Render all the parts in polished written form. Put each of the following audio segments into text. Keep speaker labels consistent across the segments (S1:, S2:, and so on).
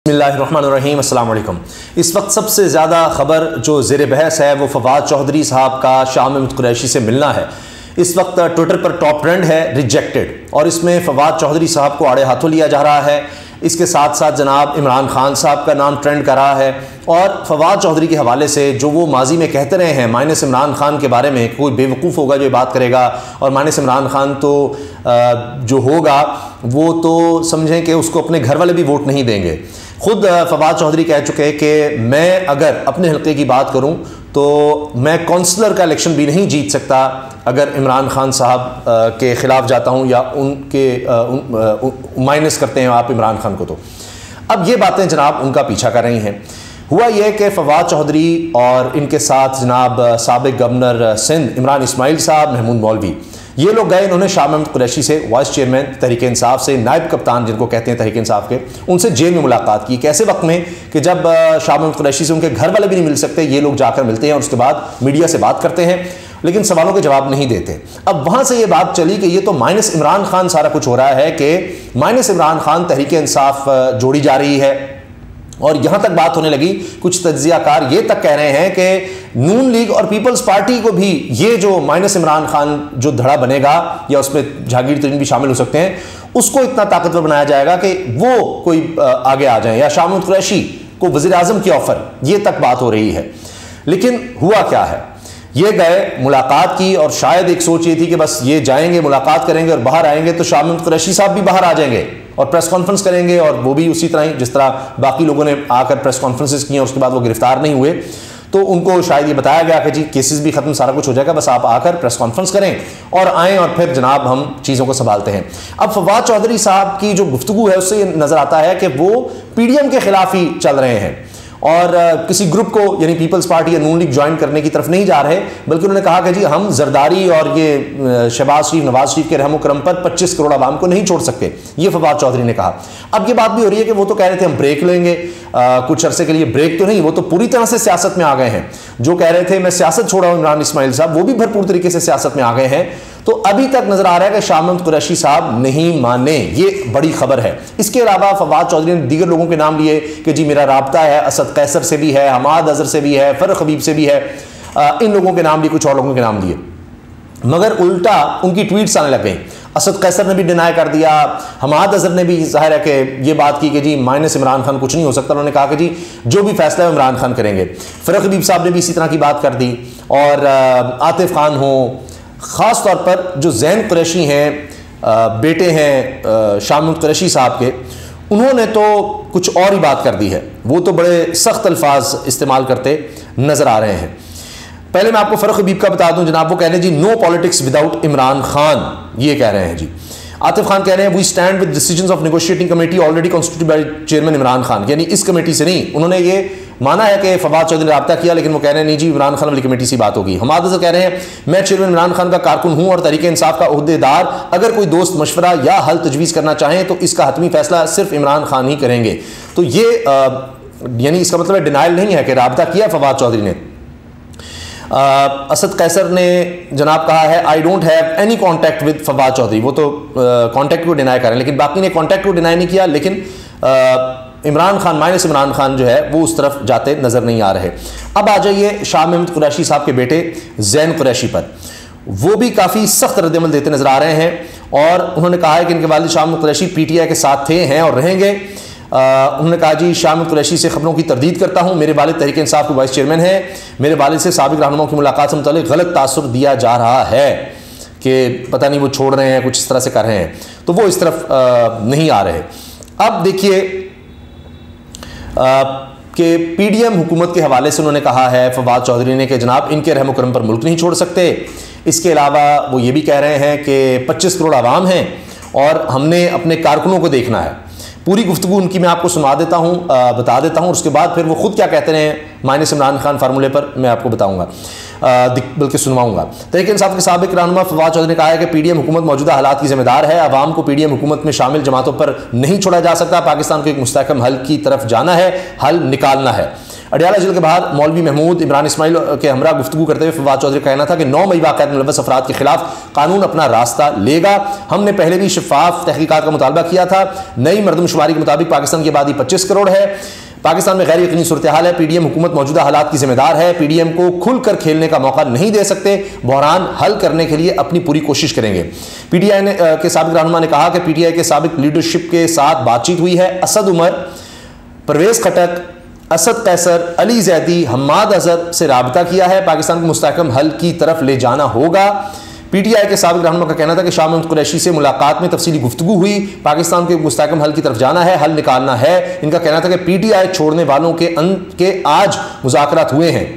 S1: बिस्मिल्लाहिर्रहमानिर्रहीम, अस्सलाम वालेकुम। इस वक्त सबसे ज़्यादा ख़बर जो ज़ेर बहस है वो फवाद चौधरी साहब का शाह महमूद कुरैशी से मिलना है। इस वक्त ट्विटर पर टॉप ट्रेंड है रिजेक्टेड, और इसमें फवाद चौधरी साहब को आड़े हाथों लिया जा रहा है। इसके साथ साथ जनाब इमरान खान साहब का नाम ट्रेंड कर रहा है, और फवाद चौधरी के हवाले से जो वो माजी में कहते रहे हैं माइनस इमरान खान के बारे में, कोई बेवकूफ़ होगा जो बात करेगा, और माइनस इमरान खान तो जो होगा वो तो समझें कि उसको अपने घर वाले भी वोट नहीं देंगे। खुद फवाद चौधरी कह चुके हैं कि मैं अगर अपने हल्के की बात करूं तो मैं काउंसलर का इलेक्शन भी नहीं जीत सकता अगर इमरान खान साहब के ख़िलाफ़ जाता हूं या उनके माइनस करते हैं आप इमरान खान को। तो अब ये बातें जनाब उनका पीछा कर रही हैं। हुआ यह कि फवाद चौधरी और इनके साथ जनाब साबिक गवर्नर सिंध इमरान इस्माइल साहब, महमूद मौलवी, ये लोग गए। इन्होंने शाह महमूद कुरैशी से, वाइस चेयरमैन तहरीक इंसाफ से, नायब कप्तान जिनको कहते हैं तहरीक इंसाफ के, उनसे जेल में मुलाकात की। कैसे वक्त में कि जब शाह महमूद कुरैशी से उनके घर वाले भी नहीं मिल सकते, ये लोग जाकर मिलते हैं और उसके बाद मीडिया से बात करते हैं, लेकिन सवालों के जवाब नहीं देते। अब वहां से ये बात चली कि ये तो माइनस इमरान खान सारा कुछ हो रहा है, कि माइनस इमरान खान तहरीक इंसाफ जोड़ी जा रही है। और यहां तक बात होने लगी, कुछ तज्जियाकार ये तक कह रहे हैं कि नून लीग और पीपल्स पार्टी को भी ये जो माइनस इमरान खान जो धड़ा बनेगा, या उसमें जहांगीर तरीन भी शामिल हो सकते हैं, उसको इतना ताकतवर बनाया जाएगा कि वो कोई आगे आ जाए, या शाह महमूद कुरैशी को वज़ीर आज़म की ऑफर, ये तक बात हो रही है। लेकिन हुआ क्या है, ये गए, मुलाकात की, और शायद एक सोच ये थी कि बस ये जाएंगे, मुलाकात करेंगे और बाहर आएंगे तो शाह महमूद कुरैशी साहब भी बाहर आ जाएंगे और प्रेस कॉन्फ्रेंस करेंगे, और वो भी उसी तरह ही जिस तरह बाकी लोगों ने आकर प्रेस कॉन्फ्रेंसेस की और उसके बाद वो गिरफ्तार नहीं हुए। तो उनको शायद ये बताया गया कि जी केसेस भी खत्म, सारा कुछ हो जाएगा, बस आप आकर प्रेस कॉन्फ्रेंस करें और आएँ और फिर जनाब हम चीज़ों को संभालते हैं। अब फवाद चौधरी साहब की जो गुफ्तगू है उससे ये नज़र आता है कि वो PDM के खिलाफ ही चल रहे हैं और किसी ग्रुप को यानी पीपल्स पार्टी या नून लीग ज्वाइन करने की तरफ नहीं जा रहे, बल्कि उन्होंने कहा कि जी हम जरदारी और ये शहबाज शरीफ, नवाज शरीफ के रहमो करम पर 25 करोड़ आवाम को नहीं छोड़ सकते, ये फवाद चौधरी ने कहा। अब ये बात भी हो रही है कि वो तो कह रहे थे हम ब्रेक लेंगे, कुछ अरसे के लिए ब्रेक तो नहीं, वो तो पूरी तरह से सियासत में आ गए हैं। जो कह रहे थे मैं सियासत छोड़ा हूं इमरान इस्माइल साहब, वो भी भरपूर तरीके से सियासत में आ गए हैं। तो अभी तक नजर आ रहा है कि शाह महमूद कुरैशी साहब नहीं माने, ये बड़ी खबर है। इसके अलावा फवाद चौधरी ने दीगर लोगों के नाम लिए कि जी मेरा राब्ता है, असद कैसर से भी है, हमाद अजहर से भी है, फरख हबीब से भी है, इन लोगों के नाम लिए, कुछ और लोगों के नाम लिए, मगर उल्टा उनकी ट्वीट्स आने लग गई। असद कैसर ने भी डिनाई कर दिया, हमाद अजहर ने भी जाहिर है कि ये बात की कि जी माइनस इमरान खान कुछ नहीं हो सकता। उन्होंने कहा कि जी जो भी फैसला है इमरान खान करेंगे। फरख हबीब साहब ने भी इसी तरह की बात कर दी, और आतिफ खान हो, ख़ास तौर पर जो जैन कुरैशी हैं, बेटे हैं शाह महमूद कुरैशी साहब के, उन्होंने तो कुछ और ही बात कर दी है। वो तो बड़े सख्त अल्फाज इस्तेमाल करते नज़र आ रहे हैं। पहले मैं आपको फरख हबीब का बता दूं जनाब, वो कह रहे हैं जी no politics without Imran Khan, ये कह रहे हैं जी। आतिफ खान कह रहे हैं we stand with decisions of negotiating committee already constituted by chairman Imran Khan, यानी इस कमेटी से नहीं। उन्होंने ये माना है कि फवाद चौधरी ने रब्ता किया, लेकिन वो कह रहे हैं नहीं जी इमरान खान वाली कमेटी से बात होगी। हमाद अजहर कह रहे हैं मैं चेयरमैन इमरान खान का कारकुन हूं और तहरीक इंसाफ का ओहदेदार, अगर कोई दोस्त मशवरा या हल तजवीज़ करना चाहें तो इसका हतमी फैसला सिर्फ इमरान खान ही करेंगे। तो ये यानी इसका मतलब डिनाइल नहीं है कि रब्ता किया फवाद चौधरी ने। असद कैसर ने जनाब कहा है I don't have any contact with Fawad Chaudhry, वो तो कॉन्टैक्ट को डिनाई कर रहे हैं, लेकिन बाकी ने कॉन्टैक्ट को डिनाई नहीं किया। लेकिन इमरान खान, माइनस इमरान खान जो है वो उस तरफ जाते नजर नहीं आ रहे। अब आ जाइए शाह महमूद कुरैशी साहब के बेटे जैन कुरैशी पर, वो भी काफ़ी सख्त रद्दमल देते नजर आ रहे हैं, और उन्होंने कहा है कि इनके वालिद शाह महमूद कुरैशी PTI के साथ थे, हैं और रहेंगे। उन्होंने कहा जी शाह महमूद कुरैशी से खबरों की तरदीद करता हूँ, मेरे वालिद तहरीक इंसाफ के वाइस चेयरमैन हैं, मेरे वालिद से साबिक रहनुमाओं की मुलाकात से मुतालिक गलत तासुर दिया जा रहा है कि पता नहीं वो छोड़ रहे हैं, कुछ इस तरह से कर रहे हैं, तो वो इस तरफ नहीं आ रहे। अब देखिए कि PDM हुकूमत के हवाले से उन्होंने कहा है फवाद चौधरी ने कि जनाब इनके रहमो करम पर मुल्क नहीं छोड़ सकते। इसके अलावा वो ये भी कह रहे हैं कि 25 करोड़ आवाम हैं और हमने अपने कारकुनों को देखना है। पूरी गुफ्तगू उनकी मैं आपको सुना देता हूँ, बता देता हूँ, उसके बाद फिर वो खुद क्या कहते हैं माइनस इमरान खान फार्मूले पर मैं आपको बताऊँगा, बल्कि सुनवाऊंगा। तहरीक इंसाफ के साबिक रहनुमा फवाद चौधरी ने कहा है कि PDM हुकूमत मौजूदा हालात की जिम्मेदार है, आवाम को PDM हुकूमत में शामिल जमातों पर नहीं छोड़ा जा सकता, पाकिस्तान को एक मुस्तहकम हल की तरफ जाना है, हल निकालना है। अडियाला जेल के बाहर मौलवी महमूद इमरान इस्माइल के हमरा गुफ्तगू करते हुए फवाद चौधरी का कहना था कि 9 मई वाक़यात में मुलव्वस अफराद के खिलाफ कानून अपना रास्ता लेगा। हमने पहले भी शफाफ तहकीकात का मुतालबा किया था। नई मरदमशुमारी के मुताबिक पाकिस्तान की आबादी 25 करोड़ है। पाकिस्तान में गैर यकीनी सूरत हाल है। पीडीएम हुकूमत मौजूदा हालात की जिम्मेदार है। पीडीएम को खुलकर खेलने का मौका नहीं दे सकते। बहरान हल करने के लिए अपनी पूरी कोशिश करेंगे। पीटीआई के साबिक रहनुमा ने कहा कि पीटीआई के साबिक लीडरशिप के साथ बातचीत हुई है। असद उमर, परवेज खटक, असद कैसर, अली जैदी, हम्माद अजहर से राबता किया है। पाकिस्तान को मुस्तहकम हल की तरफ ले जाना होगा। पीटीआई के साबिक रहनुमा का कहना था कि शाह महमूद कुरैशी से मुलाकात में तफसीली गुफ्तगू हुई। पाकिस्तान को मुस्तहकम हल की तरफ जाना है, हल निकालना है। इनका कहना था कि पीटीआई छोड़ने वालों के आज मुज़ाकरात हुए हैं।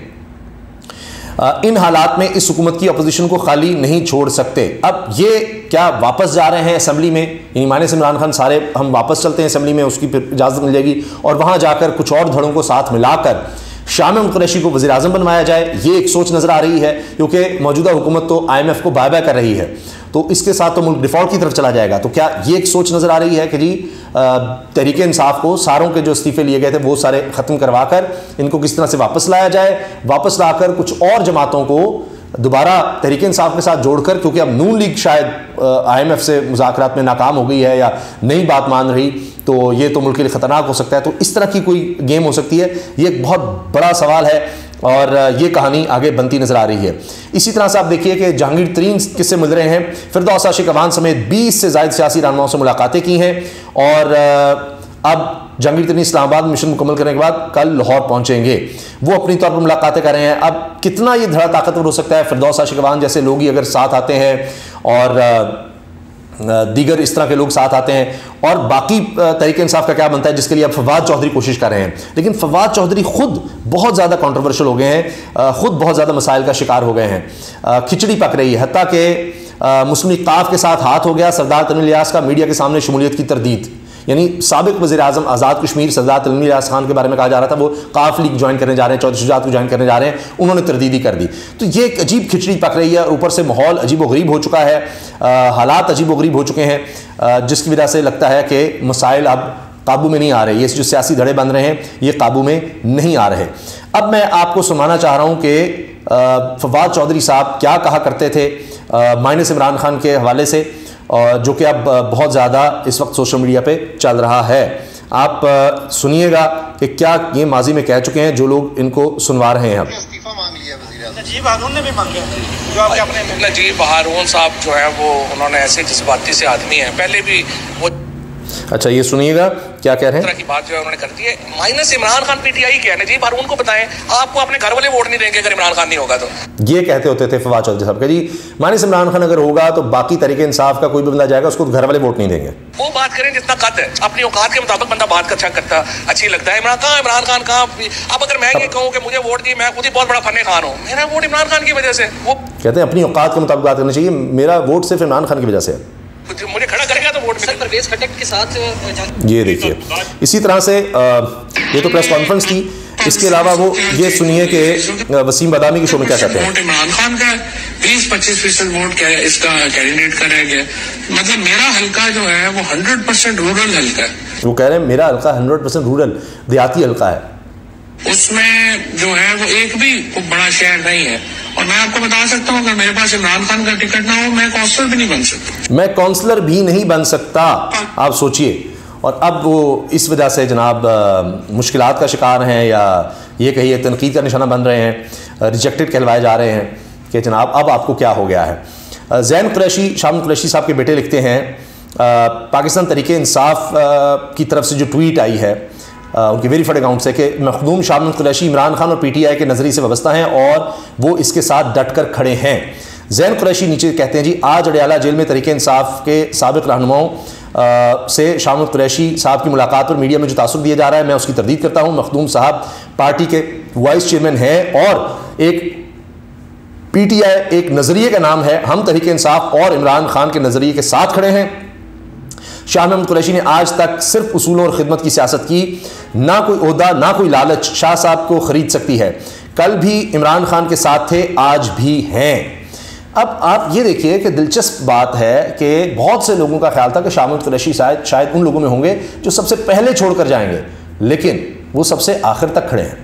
S1: इन हालात में इस हुकूमत की अपोजिशन को खाली नहीं छोड़ सकते। अब ये क्या वापस जा रहे हैं असम्बली में, यानी माने से इमरान खान सारे हम वापस चलते हैं असम्बली में, उसकी इजाज़त मिल जाएगी और वहाँ जाकर कुछ और धड़ों को साथ मिलाकर शाह महमूद कुरैशी को वज़ीर आज़म बनवाया जाए, ये एक सोच नज़र आ रही है। क्योंकि मौजूदा हुकूमत तो IMF को बाय बाय कर रही है, तो इसके साथ तो मुल्क डिफ़ॉल्ट की तरफ चला जाएगा। तो क्या ये एक सोच नज़र आ रही है कि जी तहरीक इंसाफ को सारों के जो इस्तीफ़े लिए गए थे वो सारे ख़त्म करवा कर इनको किस तरह से वापस लाया जाए, वापस लाकर कुछ और जमातों को दोबारा तहरीक इंसाफ के साथ जोड़कर, क्योंकि अब नून लीग शायद IMF से मुज़ाकरात में नाकाम हो गई है या नई बात मान रही, तो ये तो मुल्क के लिए ख़तरनाक हो सकता है। तो इस तरह की कोई गेम हो सकती है, ये एक बहुत बड़ा सवाल है और ये कहानी आगे बनती नज़र आ रही है। इसी तरह से आप देखिए कि जहांगीर तरीन किससे मिल रहे हैं। फिरदौस आशिक अवान समेत 20 से ज़ायद सियासी रहनुमाओं से मुलाकातें की हैं और अब जहांगीर तरीन इस्लामाबाद मिशन मुकम्मल करने के बाद कल लाहौर पहुंचेंगे। वो अपनी तौर पर मुलाकातें कर रहे हैं। अब कितना ये धड़ा ताकतवर हो सकता है, फिरदौस आशिक अवान जैसे लोग ही अगर साथ आते हैं और दीगर इस तरह के लोग साथ आते हैं, और बाकी तहरीक इंसाफ का क्या बनता है जिसके लिए अब फवाद चौधरी कोशिश कर रहे हैं। लेकिन फवाद चौधरी खुद बहुत ज़्यादा कंट्रोवर्शियल हो गए हैं, खुद बहुत ज़्यादा मसाइल का शिकार हो गए हैं, खिचड़ी पक रही है। हत्ता कि मुस्लिम लीग काफ के साथ हाथ हो गया सरदार तनवीर इलियास का मीडिया के सामने शमूलियत की तरदीद, यानी साबिक वज़ीर आज़म आज़ाद कश्मीर सरदार तनवीर इलियास खान के बारे में कहा जा रहा था वो काफ लीग ज्वाइन करने जा रहे हैं, चौधरी शुजात को ज्वाइन करने जा रहे हैं, उन्होंने तरदीदी कर दी। तो ये एक अजीब खिचड़ी पक रही है। ऊपर से माहौल अजीब व गरीब हो चुका है, हालात अजीब व गरीब हो चुके हैं, जिसकी वजह से लगता है कि मसाइल अब काबू में नहीं आ रहे। ये जो सियासी धड़े बन रहे हैं ये काबू में नहीं आ रहे। अब मैं आपको सुनाना चाह रहा हूँ कि फवाद चौधरी साहब क्या कहा करते थे माइनस इमरान खान के हवाले से, और जो कि अब बहुत ज़्यादा इस वक्त सोशल मीडिया पे चल रहा है। आप सुनिएगा कि क्या ये माजी में कह चुके हैं जो लोग इनको सुनवा रहे हैं। अब
S2: इस्तीफा मांग लिया नजीब हारून ने भी मांगा, जो आपके अपने नजीब हारून साहब जो है वो उन्होंने ऐसे जज्बाती से आदमी है, पहले भी वो।
S1: अच्छा ये सुनिएगा क्या कह रहे हैं।
S2: तरह की बात जो है उन्होंने कर दी है। माइनस इमरान खान पीटीआई क्या है, नजीब हारून को बताएं, आपको अपने घर वाले वोट नहीं देंगे अगर इमरान खान नहीं होगा तो।
S1: ये कहते होते थे फवाद चौधरी साहब का जी माइनस इमरान खान अगर होगा तो बाकी तरीके इंसाफ का कोई भी बंदा जाएगा उसको घर वाले वोट नहीं देंगे।
S2: वो बात करें जितना कद है, अपनी औकात के मुताबिक बंदा बात अच्छा करता अच्छी लगता है। इमरान खान कहाँ। अब अगर मैं ये कहूँ कि मुझे वोट दिए, मैं खुद ही बहुत बड़ा फन्ने खान हूँ, मेरा वोट इमरान खान की वजह से। वो कहते
S1: हैं अपनी औकात के मुताबिक बात करनी चाहिए, मेरा वोट सिर्फ इमरान खान की वजह से है,
S2: मुझे खड़ा करेगा तो वोट मिलेगा। परवेज खटक के साथ
S1: ये देखिए इसी तरह से ये तो प्रेस कॉन्फ्रेंस थी। इसके अलावा वो ये सुनिए कि वसीम बदामी के शो में क्या कहते हैं।
S2: इमरान खान का 20-25% वोट क्या है इसका कैंडिडेट का रह गया। मतलब मेरा हल्का जो है वो 100% रूरल हल्का है।
S1: वो कह रहे हैं मेरा हल्का 100% रूरल देहाती हल्का है,
S2: उसमें जो है वो एक भी बड़ा शहर नहीं है। और मैं आपको बता सकता हूँ अगर मेरे पास इमरान खान का टिकट ना हो मैं काउंसलर भी नहीं बन सकता,
S1: मैं काउंसलर भी नहीं बन सकता। आप सोचिए। और अब वो इस वजह से जनाब मुश्किलात का शिकार हैं या ये कहिए तनकीद का निशाना बन रहे हैं, रिजेक्टेड कहलवाए जा रहे हैं कि जनाब अब आपको क्या हो गया है। ज़ैन कुरैशी शाह महमूद कुरैशी साहब के बेटे लिखते हैं पाकिस्तान तहरीक इंसाफ की तरफ से जो ट्वीट आई है उनके वेरीफाइड अकाउंट से कि मखदूम शाह महमूद कुरैशी इमरान खान और पीटीआई के नज़रिए से वाबस्ता हैं और वो इसके साथ डट कर खड़े हैं। ज़ैन कुरैशी नीचे कहते हैं जी आज अडियाला जेल में तहरीक इंसाफ के साबिक रहनुमाओं से शाह महमूद कुरैशी साहब की मुलाकात पर मीडिया में जो तासुर दिया जा रहा है मैं उसकी तरदीद करता हूँ। मखदूम साहब पार्टी के वाइस चेयरमैन हैं और एक पीटीआई एक नज़रिए का नाम है, हम तहरीक इंसाफ और इमरान खान के नज़रिए के साथ खड़े हैं। शाह महमूद कुरैशी ने आज तक सिर्फ उसूलों और खिदमत की सियासत की, ना कोई ओहदा ना कोई लालच शाह साहब को खरीद सकती है। कल भी इमरान खान के साथ थे, आज भी हैं। अब आप ये देखिए कि दिलचस्प बात है कि बहुत से लोगों का ख्याल था कि शाह महमूद कुरैशी शायद उन लोगों में होंगे जो सबसे पहले छोड़कर जाएंगे, लेकिन वो सबसे आखिर तक खड़े हैं।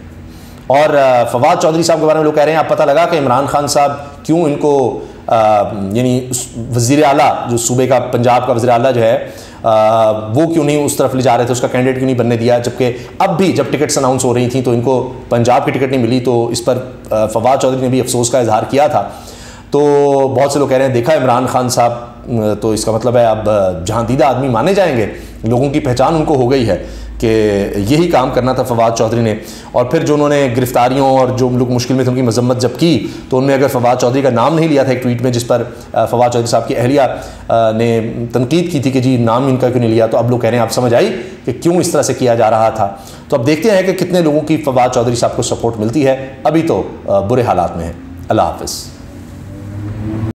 S1: और फवाद चौधरी साहब के बारे में लोग कह रहे हैं, आप पता लगा कि इमरान खान साहब क्यों इनको यानी वज़ीर आला, जो सूबे का पंजाब का वज़ीर आला जो है वो क्यों नहीं उस तरफ ले जा रहे थे, उसका कैंडिडेट क्यों नहीं बनने दिया, जबकि अब भी जब टिकट्स अनाउंस हो रही थी तो इनको पंजाब की टिकट नहीं मिली। तो इस पर फवाद चौधरी ने भी अफसोस का इजहार किया था। तो बहुत से लोग कह रहे हैं देखा इमरान खान साहब, तो इसका मतलब है अब जहाँ दीदा आदमी माने जाएंगे, लोगों की पहचान उनको हो गई है कि यही काम करना था फवाद चौधरी ने। और फिर जो उन्होंने गिरफ्तारियों और जो लोग मुश्किल में थे उनकी मजम्मत जब की, तो उनमें अगर फवाद चौधरी का नाम नहीं लिया था एक ट्वीट में, जिस पर फवाद चौधरी साहब की अहलिया ने तनकीद की थी कि जी नाम इनका क्यों नहीं लिया, तो अब लोग कह रहे हैं आप समझ आई कि क्यों इस तरह से किया जा रहा था। तो अब देखते हैं कि कितने लोगों की फवाद चौधरी साहब को सपोर्ट मिलती है। अभी तो बुरे हालात में है। अल्लाह हाफ़िज़।